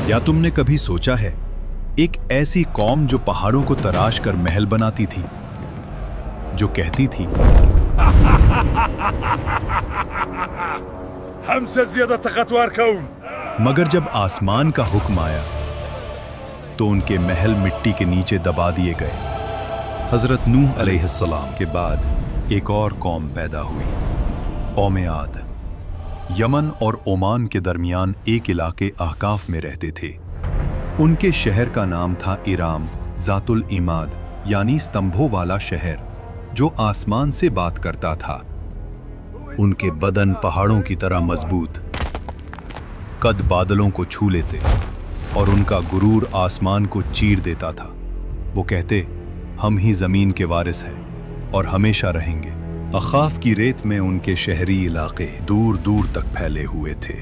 या तुमने कभी सोचा है एक ऐसी कौम जो पहाड़ों को तराश कर महल बनाती थी, जो कहती थी हमसे ज्यादा ताकतवर कौन? मगर जब आसमान का हुक्म आया तो उनके महल मिट्टी के नीचे दबा दिए गए। हजरत नूह अलैहिस्सलाम के बाद एक और कौम पैदा हुई, कौम आद। यमन और ओमान के दरमियान एक इलाके अहकाफ में रहते थे। उनके शहर का नाम था इराम जातुल इमाद, यानी स्तंभों वाला शहर जो आसमान से बात करता था। उनके बदन पहाड़ों की तरह मजबूत, कद बादलों को छू लेते और उनका गुरूर आसमान को चीर देता था। वो कहते, हम ही जमीन के वारिस हैं और हमेशा रहेंगे। अखाफ की रेत में उनके शहरी इलाके दूर दूर तक फैले हुए थे।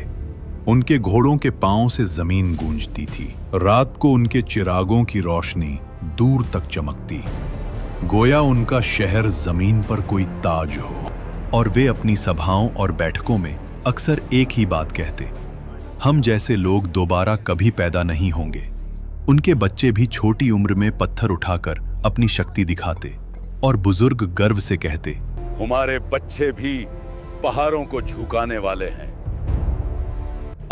उनके घोड़ों के पांव से जमीन गूंजती थी। रात को उनके चिरागों की रोशनी दूर तक चमकती, गोया उनका शहर जमीन पर कोई ताज हो। और वे अपनी सभाओं और बैठकों में अक्सर एक ही बात कहते, हम जैसे लोग दोबारा कभी पैदा नहीं होंगे। उनके बच्चे भी छोटी उम्र में पत्थर उठाकर अपनी शक्ति दिखाते और बुजुर्ग गर्व से कहते, हमारे बच्चे भी पहाड़ों को झुकाने वाले हैं।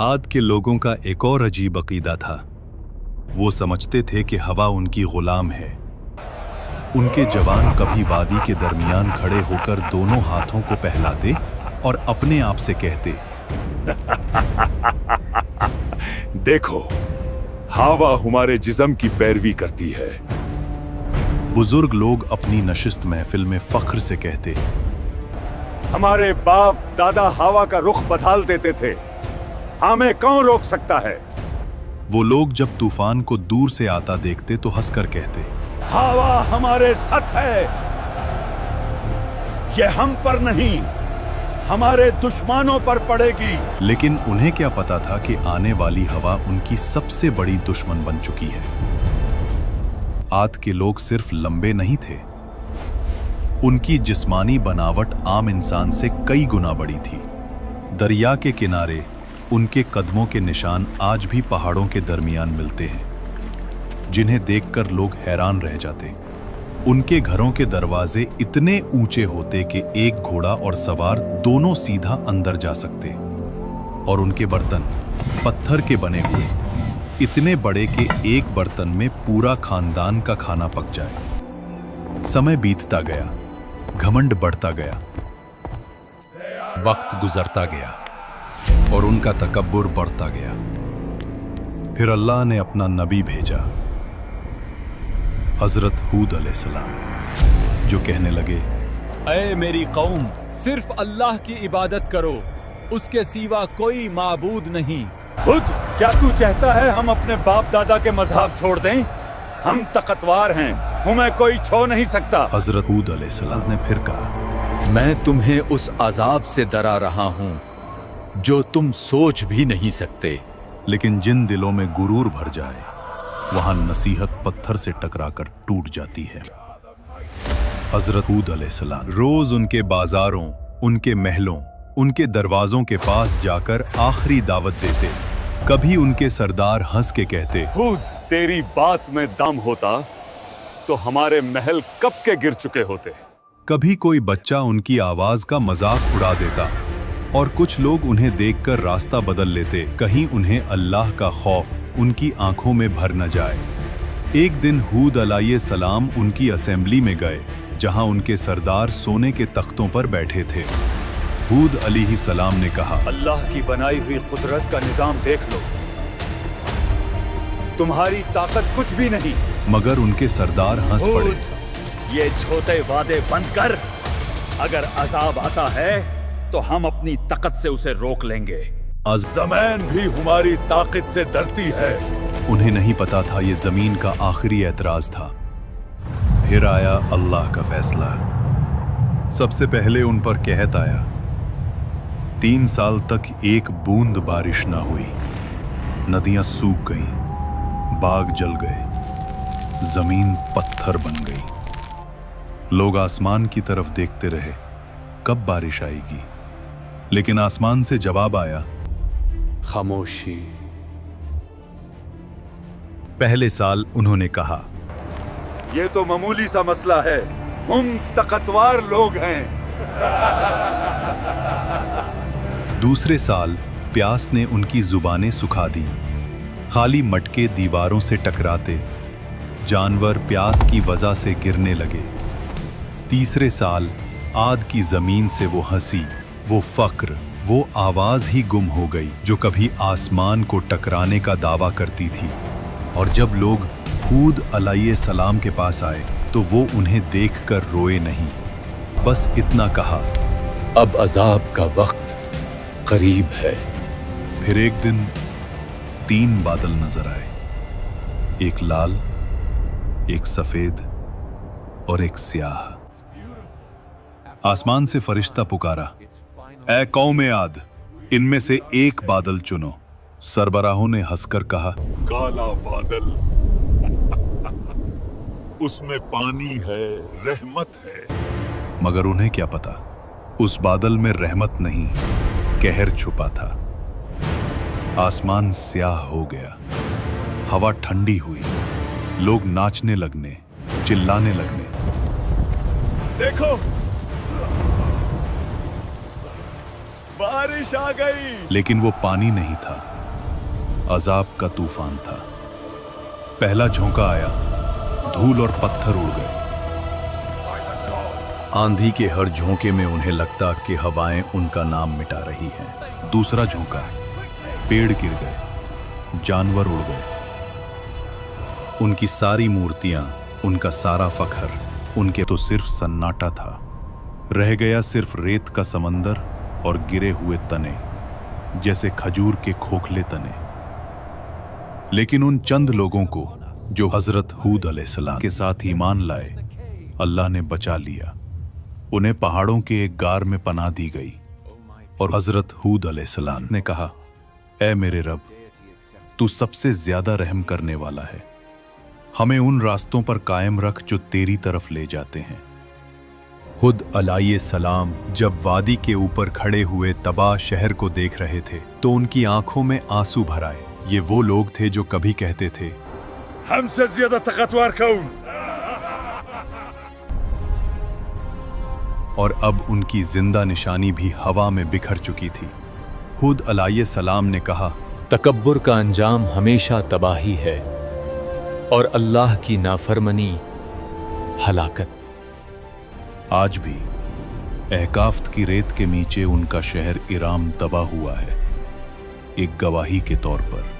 आद के लोगों का एक और अजीब अकीदा था। वो समझते थे कि हवा उनकी गुलाम है। उनके जवान कभी वादी के दरमियान खड़े होकर दोनों हाथों को पहलाते और अपने आप से कहते, देखो, हवा हमारे जिस्म की पैरवी करती है। बुजुर्ग लोग अपनी नशिस्त महफिल में फख्र से कहते, हमारे बाप दादा हवा का रुख बदल देते थे, हमें कौन रोक सकता है? वो लोग जब तूफान को दूर से आता देखते तो हंसकर कहते, हवा हमारे साथ है, ये हम पर नहीं, हमारे दुश्मनों पर पड़ेगी। लेकिन उन्हें क्या पता था कि आने वाली हवा उनकी सबसे बड़ी दुश्मन बन चुकी है। आद के लोग सिर्फ लंबे नहीं थे, उनकी जिस्मानी बनावट आम इंसान से कई गुना बड़ी थी। दरिया के किनारे उनके कदमों के निशान आज भी पहाड़ों के दरमियान मिलते हैं, जिन्हें देखकर लोग हैरान रह जाते। उनके घरों के दरवाजे इतने ऊंचे होते कि एक घोड़ा और सवार दोनों सीधा अंदर जा सकते, और उनके बर्तन पत्थर के बने हुए, इतने बड़े कि एक बर्तन में पूरा खानदान का खाना पक जाए। समय बीतता गया, घमंड बढ़ता गया, वक्त गुजरता गया और उनका तकब्बुर बढ़ता गया। फिर अल्लाह ने अपना नबी भेजा, हजरत हूद अलैहिस्सलाम, जो कहने लगे, ऐ मेरी कौम, सिर्फ अल्लाह की इबादत करो, उसके सिवा कोई माबूद नहीं। खुद क्या तू चाहता है हम अपने बाप दादा के मजहब छोड़ दें? हम ताकतवर हैं, हमें कोई छो नहीं सकता। हजरत हूद अलैहिस्सलाम ने फिर कहा, मैं तुम्हें उस अजाब से डरा रहा हूं जो तुम सोच भी नहीं सकते। लेकिन जिन दिलों में गुरूर भर जाए, वहां नसीहत पत्थर से टकराकर टूट जाती है। हजरत हूद अलैहिस्सलाम रोज उनके बाजारों, उनके महलों, उनके दरवाजों के पास जाकर आखिरी दावत देते। कभी उनके सरदार हंस के कहते, हूद, तेरी बात में दम होता तो हमारे महल कब के गिर चुके होते। कभी कोई बच्चा उनकी आवाज का मजाक उड़ा देता और कुछ लोग उन्हें देखकर रास्ता बदल लेते, कहीं उन्हें अल्लाह का खौफ उनकी आंखों में भर न जाए। एक दिन हूद अलैहिस्सलाम उनकी असेंबली में गए, जहां उनके सरदार सोने के तख्तों पर बैठे थे। हूद अलैहिस्सलाम ने कहा, अल्लाह की बनाई हुई कुदरत का निजाम देख लो, तुम्हारी ताकत कुछ भी नहीं। मगर उनके सरदार हंस पड़े। ये छोटे वादे बंद कर, अगर अजाब आता है तो हम अपनी ताकत से उसे रोक लेंगे। ज़मीन भी हमारी ताकत से डरती है। उन्हें नहीं पता था ये जमीन का आखिरी एतराज था। फिर आया अल्लाह का फैसला। सबसे पहले उन पर कहत आया। 3 साल तक एक बूंद बारिश ना हुई, नदियां सूख गईं, बाग जल गए, जमीन पत्थर बन गई। लोग आसमान की तरफ देखते रहे, कब बारिश आएगी। लेकिन आसमान से जवाब आया, खामोशी। पहले साल उन्होंने कहा, ये तो मामूली सा मसला है, हम ताकतवर लोग हैं। दूसरे साल प्यास ने उनकी जुबानें सुखा दी। खाली मटके दीवारों से टकराते, जानवर प्यास की वजह से गिरने लगे। तीसरे साल आद की जमीन से वो हंसी, वो फक्र, वो आवाज ही गुम हो गई जो कभी आसमान को टकराने का दावा करती थी। और जब लोग हूद अलैहिस्सलाम के पास आए तो वो उन्हें देखकर रोए नहीं, बस इतना कहा, अब अजाब का वक्त करीब है। फिर एक दिन 3 बादल नजर आए, एक लाल, एक सफेद और एक स्याह। आसमान से फरिश्ता पुकारा, ऐ कौमे आद, इनमें से एक बादल चुनो। सरबराहों ने हंसकर कहा, काला बादल, उसमें पानी है, रहमत है। मगर उन्हें क्या पता, उस बादल में रहमत नहीं, कहर छुपा था। आसमान स्याह हो गया, हवा ठंडी हुई, लोग नाचने लगने, चिल्लाने लगने। देखो, बारिश आ गई। लेकिन वो पानी नहीं था, अजाब का तूफान था। पहला झोंका आया, धूल और पत्थर उड़ गए। आंधी के हर झोंके में उन्हें लगता कि हवाएं उनका नाम मिटा रही हैं। दूसरा झोंका, पेड़ गिर गए, जानवर उड़ गए। उनकी सारी मूर्तियां, उनका सारा फख्र, उनके तो सिर्फ सन्नाटा था। रह गया सिर्फ रेत का समंदर और गिरे हुए तने, जैसे खजूर के खोखले तने। लेकिन उन चंद लोगों को जो हजरत हूद अलैहिस्सलाम के साथ ईमान लाए, अल्लाह ने बचा लिया। उन्हें पहाड़ों के एक गार में पनाह दी गई और हजरत हूद अलैहिस्सलाम ने कहा, ऐ मेरे रब, तू सबसे ज्यादा रहम करने वाला है, हमें उन रास्तों पर कायम रख जो तेरी तरफ ले जाते हैं। हुद अलैहिस्सलाम जब वादी के ऊपर खड़े हुए तबाह शहर को देख रहे थे तो उनकी आंखों में आंसू भर आए। ये वो लोग थे जो कभी कहते थे, हमसे ज्यादा ताकतवर कौन? और अब उनकी जिंदा निशानी भी हवा में बिखर चुकी थी। हुद अलैहिस्सलाम ने कहा, तकब्बुर का अंजाम हमेशा तबाही है और अल्लाह की नाफरमानी हलाकत। आज भी अहकाफ्त की रेत के नीचे उनका शहर इराम दबा हुआ है, एक गवाही के तौर पर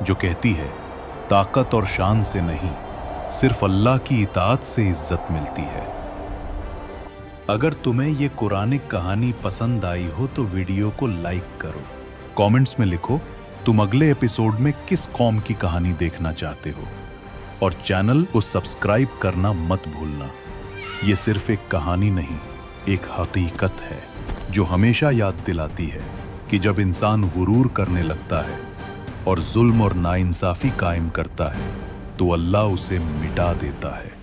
जो कहती है, ताकत और शान से नहीं, सिर्फ अल्लाह की इताअत से इज्जत मिलती है। अगर तुम्हें ये कुरानिक कहानी पसंद आई हो तो वीडियो को लाइक करो, कमेंट्स में लिखो तुम अगले एपिसोड में किस कौम की कहानी देखना चाहते हो, और चैनल को सब्सक्राइब करना मत भूलना। ये सिर्फ एक कहानी नहीं, एक हकीकत है जो हमेशा याद दिलाती है कि जब इंसान गुरूर करने लगता है और जुल्म और नाइंसाफी कायम करता है तो अल्लाह उसे मिटा देता है।